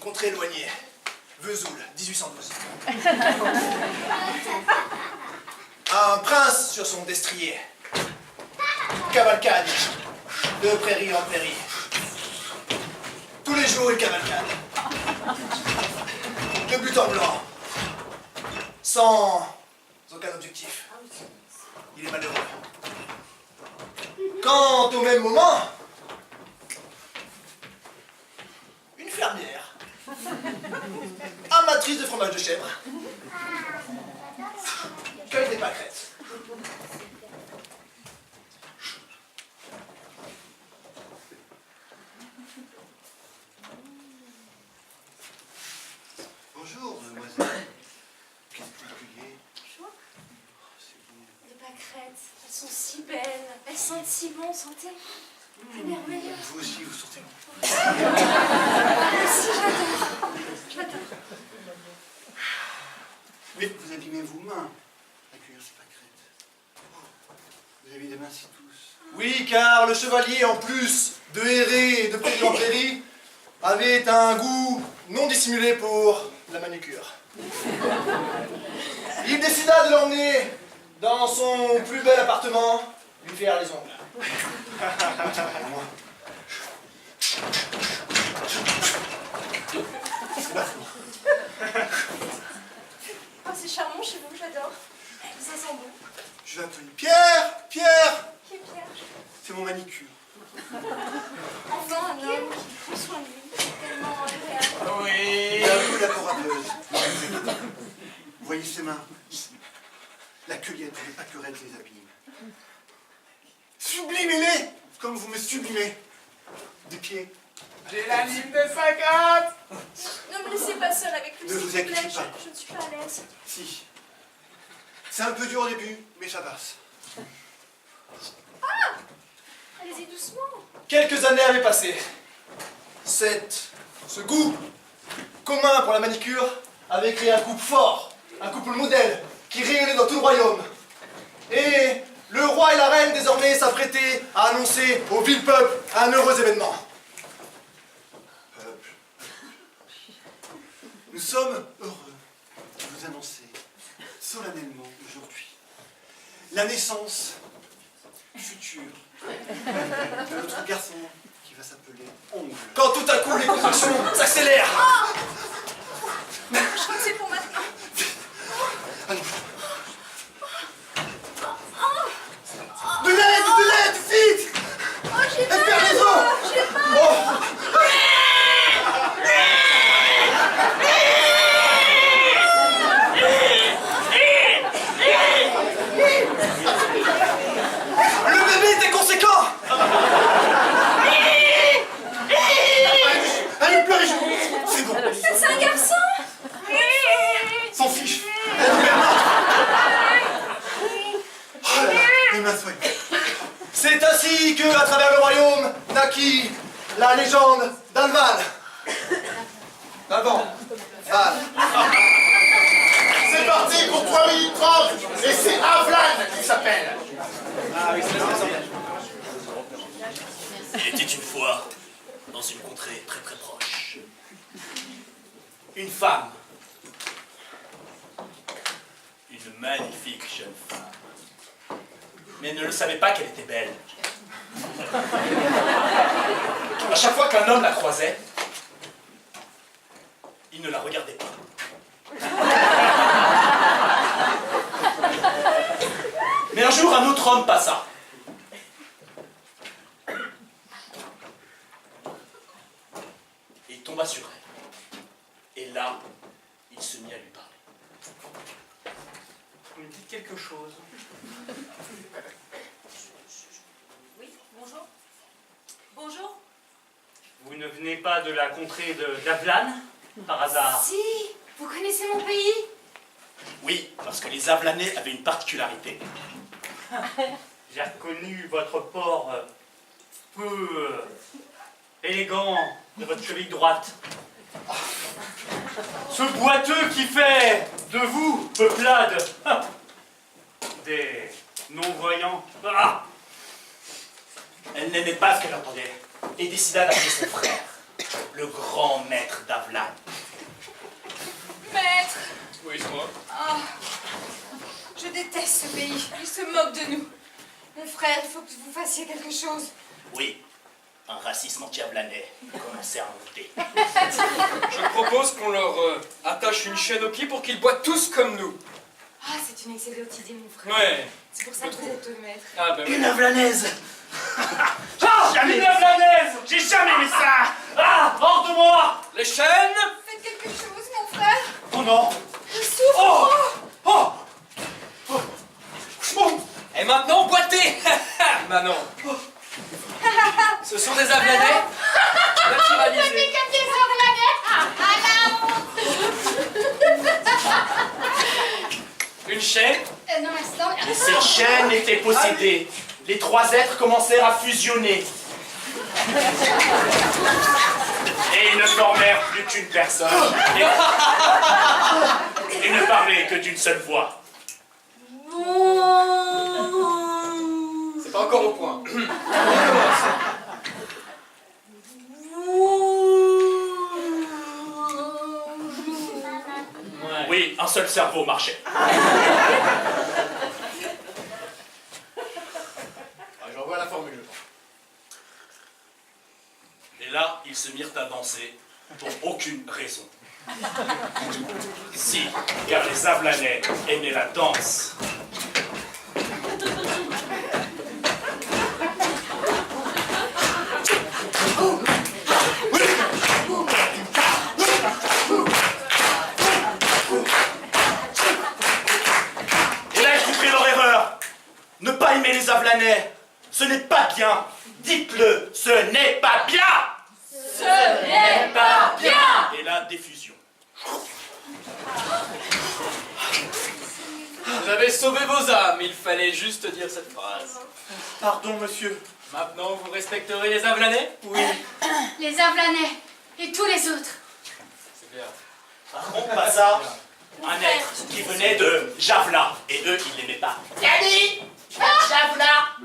contrée éloignée. Vesoul, 1812. Un prince sur son destrier. Cavalcade, de prairie en prairie. Tous les jours, il cavalcade. De but en blanc. Sans aucun objectif. Il est malheureux. Quand, au même moment, une fermière, amatrice de fromage de chèvre, cueille des pâquerettes. Bonjour, mademoiselle. Qu'est-ce que vous cueillez? Bonjour. C'est bon. Les pâquerettes, elles sont si belles, elles sentent si bon, sentez. C'est merveilleux. Vous aussi, vous sentez bon. Merci, j'adore. J'adore. Mais vous abîmez vos mains à cueillir ces pâquerettes. Vous avez des mains si douces. Oui, car le chevalier, en plus de errer et de prairie en prairie, avait un goût non dissimulé pour la manucure. Il décida de l'emmener dans son plus bel appartement, lui faire les ongles. Oh, c'est charmant chez vous, j'adore. Ça sent bon. Je vais appeler Pierre. Pierre, Qui est Pierre? c'est mon manicure. Enfin, un homme qui prend soin de lui. C'est tellement agréable. Oui. Bienvenue la corapeuse. Vous voyez ses mains? La cueillette des pâquerettes les abîme. Sublimez-les comme vous me sublimez. Des pieds. J'ai la lime de 50. Ne me laissez pas seule avec lui, Ne s'il vous vous plaît. inquiétez pas. Je ne suis pas à l'aise. Si. C'est un peu dur au début, mais ça passe. Allez-y doucement. Quelques années avaient passé. Ce goût commun pour la manicure avait créé un couple fort, un couple modèle qui rayonnait dans tout le royaume. Et le roi et la reine désormais s'apprêtaient à annoncer au vil peuple un heureux événement. Peuple. Nous sommes heureux de vous annoncer solennellement aujourd'hui la naissance future de notre garçon qui va s'appeler Ongle. Quand tout à coup les contractions s'accélèrent. Je crois que c'est pour maintenant. Allons. De l'aide, vite! Oh, j'ai mal. Espère les os! J'ai mal. Oh. Le bébé était conséquent. Allez, pleurez, c'est bon. C'est un garçon. S'en fiche. Elle nous perd. Oh là là, les mains soignées. C'est ainsi que, à travers le royaume, naquit la légende d'Alval. D'Alvan. Val. C'est parti pour 3 minutes 30 et c'est Avlan qui s'appelle. Ah oui, c'est ça. Il était une fois, dans une contrée très très proche, une femme. Une magnifique jeune femme. Mais elle ne le savait pas qu'elle était belle. À chaque fois qu'un homme la croisait, il ne la regardait pas. Mais un jour, un autre homme passa. Et il tomba sur elle. Et là, il se mit à lui parler. Vous me dites quelque chose? Oui, bonjour. Bonjour. Vous ne venez pas de la contrée d'Avlan, par hasard? Si, vous connaissez mon pays? Oui, parce que les Avlanais avaient une particularité. J'ai reconnu votre port peu élégant de votre cheville droite. Ce boiteux qui fait de vous, peuplade, des non-voyants. Ah, Elle n'aimait pas ce qu'elle entendait et décida d'appeler son frère, le grand maître d'Avlan. déteste ce pays. Il se moque de nous. Mon frère, il faut que vous fassiez quelque chose. Oui, un racisme anti-avlanais commençait à monter. Je propose qu'on leur attache une chaîne aux pieds pour qu'ils boivent tous comme nous. Ah, c'est une excellente idée, mon frère. Ouais. C'est pour ça que vous êtes maître. Ah ben oui. Une ablanaise. Ah, jamais une ablanaise. J'ai jamais vu ça. Ah, hors de moi. Les chaînes. Faites quelque chose, mon frère. Oh non. Je souffre. Oh, oh, oh, oh. Et maintenant, boitez. Manon. Ce sont des avlanais naturalisés. Une chaîne. Non, instant. Et cette chaîne était possédée. Les trois êtres commencèrent à fusionner. Et ils ne formèrent plus qu'une personne. Et ne parlaient que d'une seule voix. C'est pas encore au point. Oui, un seul cerveau marchait. J'envoie la formule. Et là, ils se mirent à danser pour aucune raison. Si, car les Avlanais aimaient la danse. Et là, ils comprirent leur erreur. Ne pas aimer les Avlanais, ce n'est pas bien. Dites-le, ce n'est pas bien. Ce n'est pas bien. Et la diffusion. Vous avez sauvé vos âmes, il fallait juste dire cette phrase. Pardon, monsieur. Maintenant, vous respecterez les avlanais? Oui. Les Avlanais et tous les autres. C'est bien. Par contre, pas ça. Un être qui venait de Javla. Et eux, ils l'aimaient pas. Yanni, Javla,